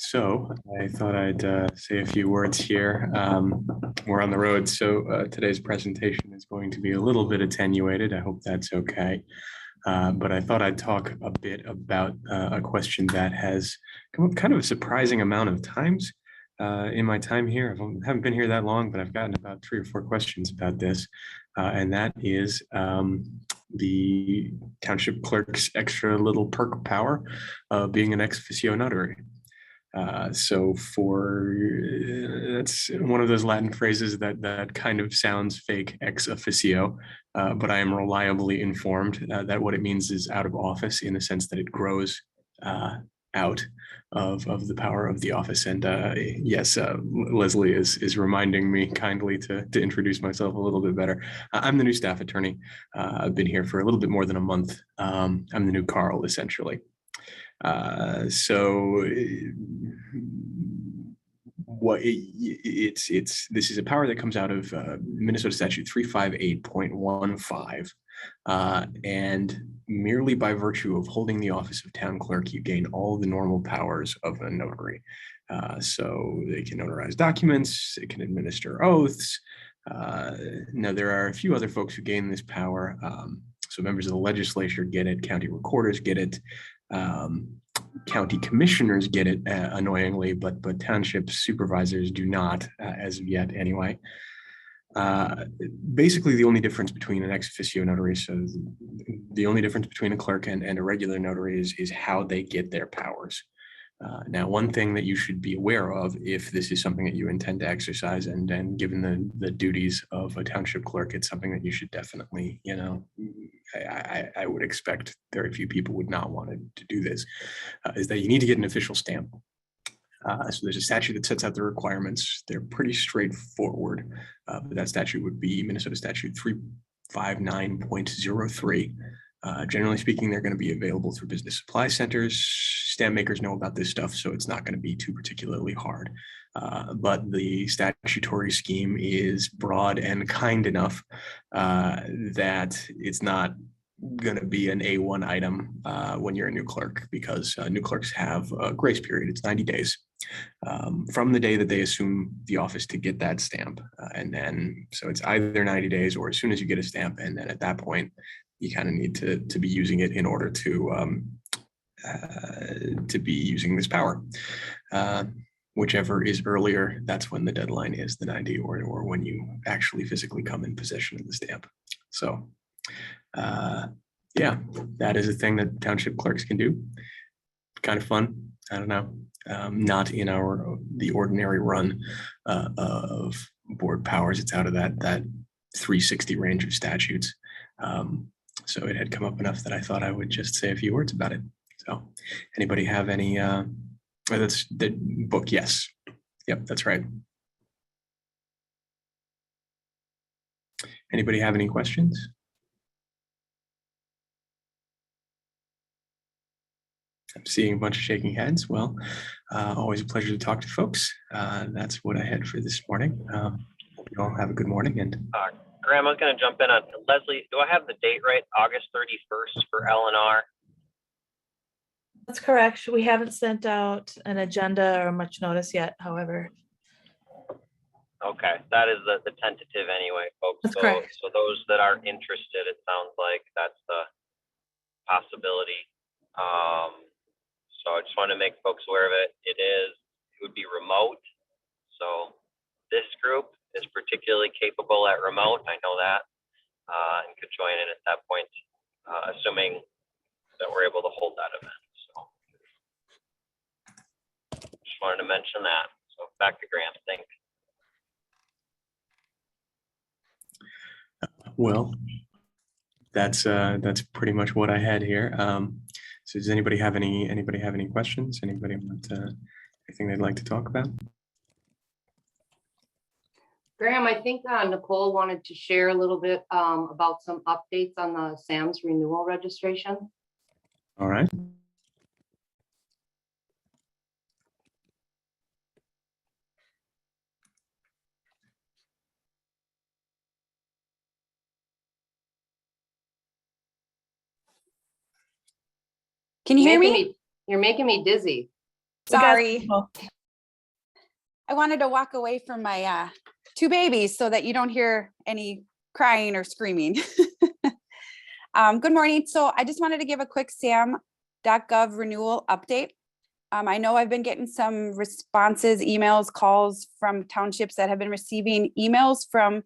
So I thought I'd say a few words here. We're on the road, so today's presentation is going to be a little bit attenuated. I hope that's okay. But I thought I'd talk a bit about a question that has come up kind of a surprising amount of times in my time here. I haven't been here that long, but I've gotten about 3 or 4 questions about this, and that is the township clerk's extra little perk power of being an ex officio notary. So that's one of those Latin phrases that kind of sounds fake, ex officio, but I am reliably informed that what it means is out of office, in the sense that it grows out of the power of the office. And yes, Leslie is reminding me kindly to introduce myself a little bit better. I'm the new staff attorney. I've been here for a little bit more than a month. I'm the new Carl, essentially. So this is a power that comes out of Minnesota statute 358.15, and merely by virtue of holding the office of town clerk, you gain all the normal powers of a notary. So they can notarize documents, they can administer oaths. Now there are a few other folks who gain this power. So members of the legislature get it, county recorders get it, county commissioners get it, annoyingly, but township supervisors do not, as of yet anyway. Basically, the only difference between an ex officio notary, so the only difference between a clerk and a regular notary is how they get their powers. Now, one thing that you should be aware of, if this is something that you intend to exercise, and given the duties of a township clerk, it's something that you should definitely, I would expect very few people would not want to do this, is that you need to get an official stamp. So there's a statute that sets out the requirements. They're pretty straightforward, but that statute would be Minnesota statute 359.03. Generally speaking, they're going to be available through business supply centers. Stamp makers know about this stuff, so it's not going to be too particularly hard. But the statutory scheme is broad and kind enough that it's not going to be an A1 item when you're a new clerk, because new clerks have a grace period. It's 90 days from the day that they assume the office to get that stamp. And then, so it's either 90 days or as soon as you get a stamp. And then at that point, you kind of need to be using it in order to be using this power. Whichever is earlier, that's when the deadline is, the 90, or when you actually physically come in possession of the stamp. So yeah, that is a thing that township clerks can do. Kind of fun. I don't know. Not in the ordinary run of board powers. It's out of that 360 range of statutes. So it had come up enough that I thought I would just say a few words about it. So anybody have any, that's the book. Yes. Yep, that's right. Anybody have any questions? I'm seeing a bunch of shaking heads. Well, always a pleasure to talk to folks. That's what I had for this morning. Hope you all have a good morning. And Graham, I was going to jump in on Leslie. Do I have the date right? August 31st for L&R? That's correct. We haven't sent out an agenda or much notice yet, however. Okay, that is the tentative anyway, folks. That's correct. So those that are interested, it sounds like that's the possibility. So I just want to make folks aware of it. It would be remote. So this group is particularly capable at remote. I know that, and could join in at that point, assuming that we're able to hold that event. So just wanted to mention that. So back to Graham. Thanks. well, that's pretty much what I had here. So does anybody have any questions? Anybody want anything they'd like to talk about? Graham, I think Nicole wanted to share a little bit about some updates on the SAM's renewal registration. All right. Can you hear me? You're making me dizzy. We got Sorry, signal. I wanted to walk away from my two babies so that you don't hear any crying or screaming. Good morning. So I just wanted to give a quick SAM.gov renewal update. I know I've been getting some responses, emails, calls from townships that have been receiving emails from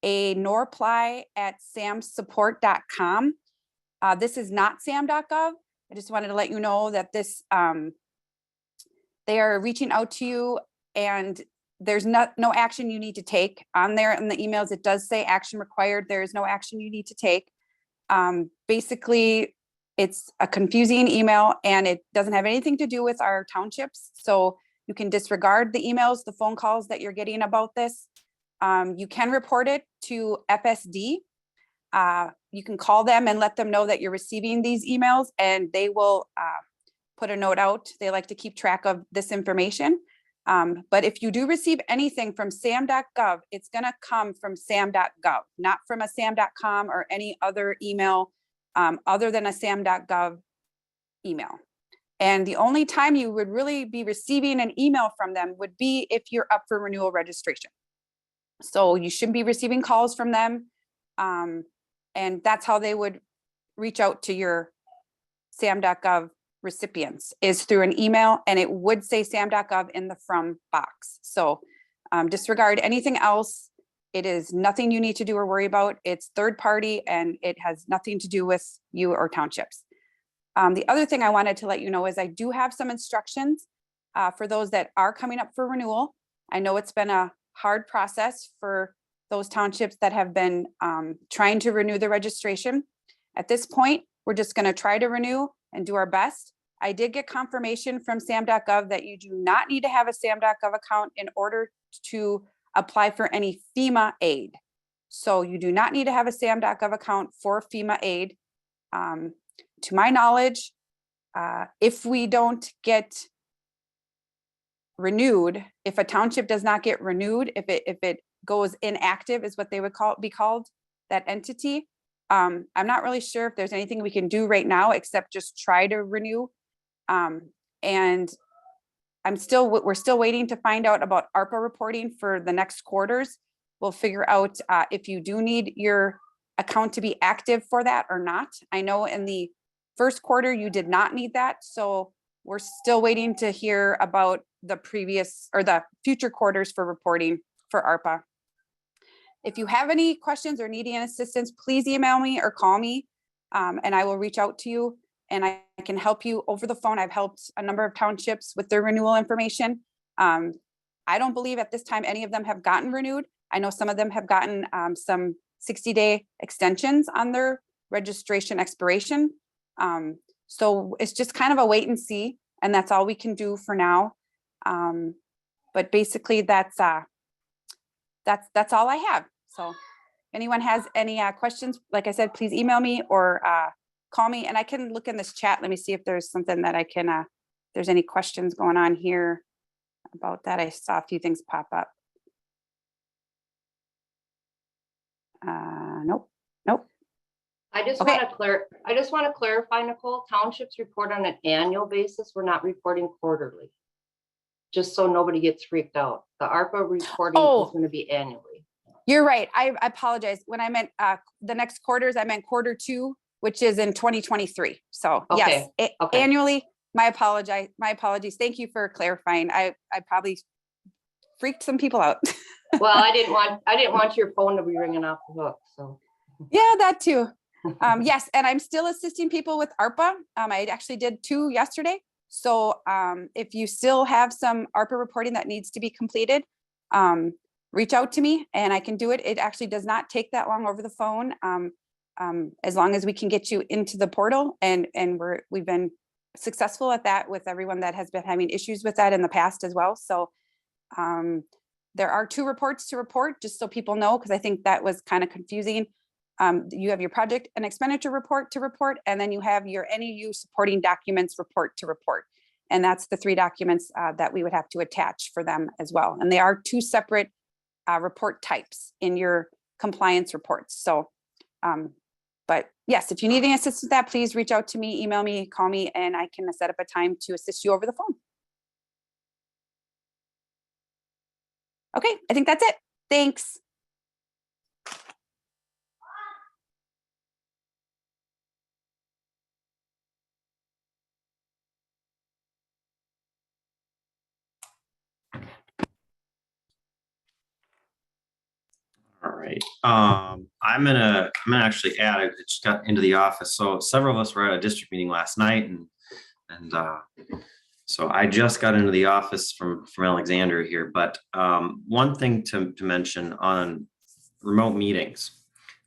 a norply@samsupport.com. This is not sam.gov. I just wanted to let you know that this, they are reaching out to you and there's no action you need to take. On there in the emails, it does say action required. There is no action you need to take. Basically, it's a confusing email and it doesn't have anything to do with our townships. So you can disregard the emails, the phone calls that you're getting about this. You can report it to FSD. You can call them and let them know that you're receiving these emails and they will put a note out. They like to keep track of this information. But if you do receive anything from sam.gov, it's going to come from sam.gov, not from a sam.com or any other email other than a sam.gov email. And the only time you would really be receiving an email from them would be if you're up for renewal registration. So you shouldn't be receiving calls from them. And that's how they would reach out to your sam.gov recipients, is through an email, and it would say sam.gov in the from box. So disregard anything else. It is nothing you need to do or worry about. It's third party and it has nothing to do with you or townships. The other thing I wanted to let you know is I do have some instructions for those that are coming up for renewal. I know it's been a hard process for those townships that have been trying to renew the registration. At this point, we're just going to try to renew and do our best. I did get confirmation from sam.gov that you do not need to have a sam.gov account in order to apply for any FEMA aid. So you do not need to have a sam.gov account for FEMA aid. To my knowledge, if we don't get renewed, if a township does not get renewed, if it goes inactive is what they would be called, that entity. I'm not really sure if there's anything we can do right now except just try to renew. And we're still waiting to find out about ARPA reporting for the next quarters. We'll figure out if you do need your account to be active for that or not. I know in the first quarter, you did not need that. So we're still waiting to hear about the previous or the future quarters for reporting for ARPA. If you have any questions or needing assistance, please email me or call me and I will reach out to you and I can help you over the phone. I've helped a number of townships with their renewal information. I don't believe at this time any of them have gotten renewed. I know some of them have gotten some 60-day extensions on their registration expiration. So it's just kind of a wait and see, and that's all we can do for now. But basically that's all I have. So if anyone has any questions, like I said, please email me or call me and I can look in this chat. Let me see if there's something that I can, if there's any questions going on here about that. I saw a few things pop up. Nope. I just Okay. want to clarify, Nicole, townships report on an annual basis. We're not reporting quarterly. Just so nobody gets freaked out. The ARPA reporting is going to be annually. You're right. I apologize. When I meant the next quarters, I meant quarter 2, which is in 2023. So Okay. Yes, Okay. annually. My apologies. Thank you for clarifying. I probably freaked some people out. Well, I didn't want your phone to be ringing off the hook. So Yeah, that too. Yes, and I'm still assisting people with ARPA. I actually did 2 yesterday. So if you still have some ARPA reporting that needs to be completed, reach out to me and I can do it. It actually does not take that long over the phone, as long as we can get you into the portal. And we've been successful at that with everyone that has been having issues with that in the past as well. So there are 2 reports to report, just so people know, because I think that was kind of confusing. You have your project and expenditure report to report, and then you have your NEU supporting documents report to report. And that's the 3 documents that we would have to attach for them as well. And they are 2 separate report types in your compliance reports. So, but yes, if you need any assistance with that, please reach out to me, email me, call me, and I can set up a time to assist you over the phone. Okay, I think that's it. Thanks. All right. I'm gonna actually add. I just got into the office, so several of us were at a district meeting last night, and so I just got into the office from Alexander here. But one thing to mention on remote meetings,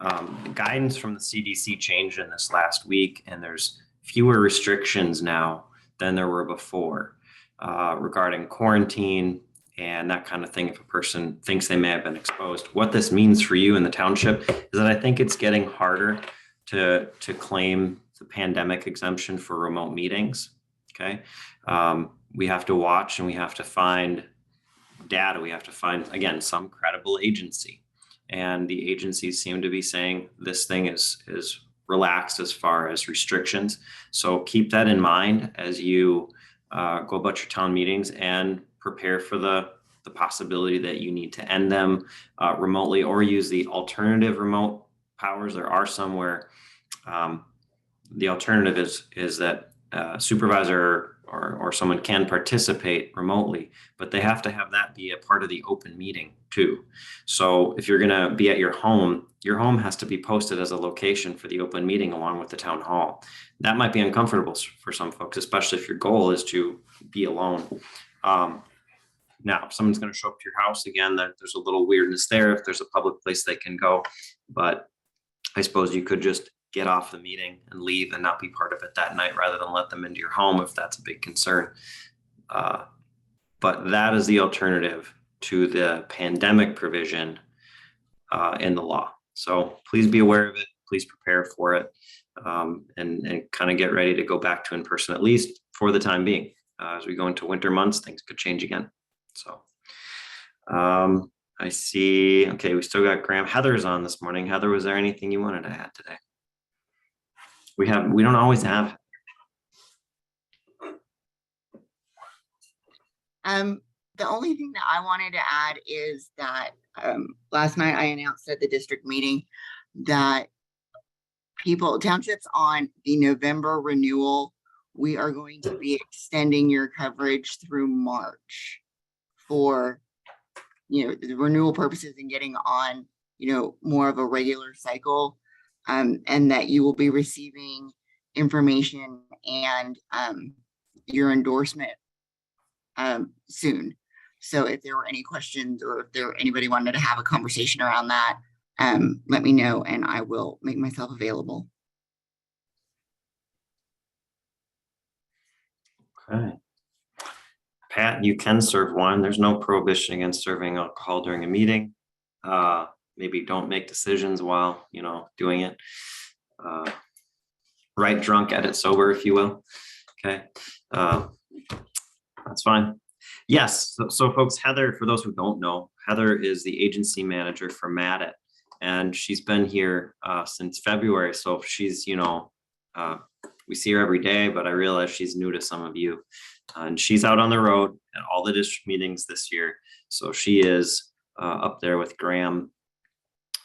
the guidance from the CDC changed in this last week, and there's fewer restrictions now than there were before regarding quarantine and that kind of thing. If a person thinks they may have been exposed, what this means for you in the township is that I think it's getting harder to claim the pandemic exemption for remote meetings. Okay. We have to watch and we have to find data. We have to find, again, some credible agency. And the agencies seem to be saying this thing is relaxed as far as restrictions. So keep that in mind as you go about your town meetings and prepare for the possibility that you need to end them remotely or use the alternative remote powers. There are some where the alternative is that supervisor or someone can participate remotely, but they have to have that be a part of the open meeting too. So if you're going to be at your home has to be posted as a location for the open meeting along with the town hall. That might be uncomfortable for some folks, especially if your goal is to be alone. Now, if someone's going to show up to your house, again, there's a little weirdness there if there's a public place they can go. But I suppose you could just get off the meeting and leave and not be part of it that night rather than let them into your home if that's a big concern. But that is the alternative to the pandemic provision in the law. So please be aware of it. Please prepare for it and kind of get ready to go back to in person, at least for the time being. As we go into winter months, things could change again. So I see. Okay, we still got Graham. Heather's on this morning. Heather, was there anything you wanted to add today? We don't always have. The only thing that I wanted to add is that last night I announced at the district meeting that townships on the November renewal, we are going to be extending your coverage through March for, the renewal purposes and getting on, more of a regular cycle, and that you will be receiving information and your endorsement soon. So if there were any questions or if anybody wanted to have a conversation around that, let me know and I will make myself available. Okay. Pat, you can serve wine. There's no prohibition against serving alcohol during a meeting. Maybe don't make decisions while, doing it. Write drunk, edit sober, if you will. Okay. That's fine. Yes. So folks, Heather, for those who don't know, Heather is the agency manager for MADIT, and she's been here since February. So she's, we see her every day, but I realize she's new to some of you. And she's out on the road at all the district meetings this year. So she is up there with Graham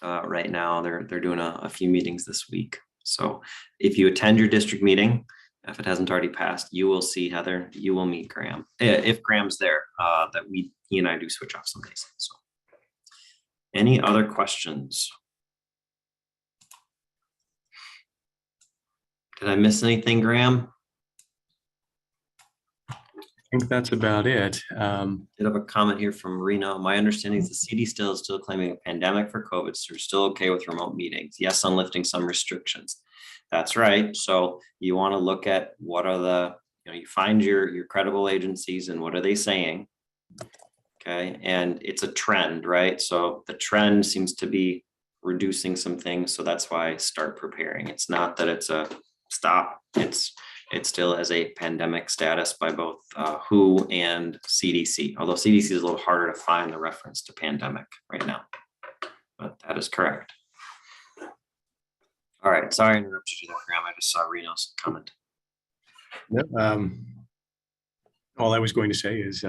right now. They're doing a few meetings this week. So if you attend your district meeting, if it hasn't already passed, you will see Heather, you will meet Graham. If Graham's there, he and I do switch off some days. So any other questions? Did I miss anything, Graham? I think that's about it. Did have a comment here from Reno. My understanding is the CD is still claiming a pandemic for COVID, so we're still okay with remote meetings. Yes, on lifting some restrictions. That's right. So you want to look at what are you find your credible agencies and what are they saying? Okay. And it's a trend, right? So the trend seems to be reducing some things. So that's why I start preparing. It's not that it's a stop. It still has a pandemic status by both WHO and CDC, although CDC is a little harder to find the reference to pandemic right now, but that is correct. All right, sorry I interrupted you there, Graham. I just saw Reno's comment. All I was going to say is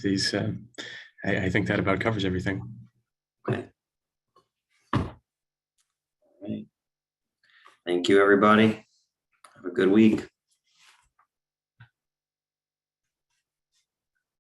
these I think that about covers everything. Okay. All right. Thank you, everybody. Have a good week.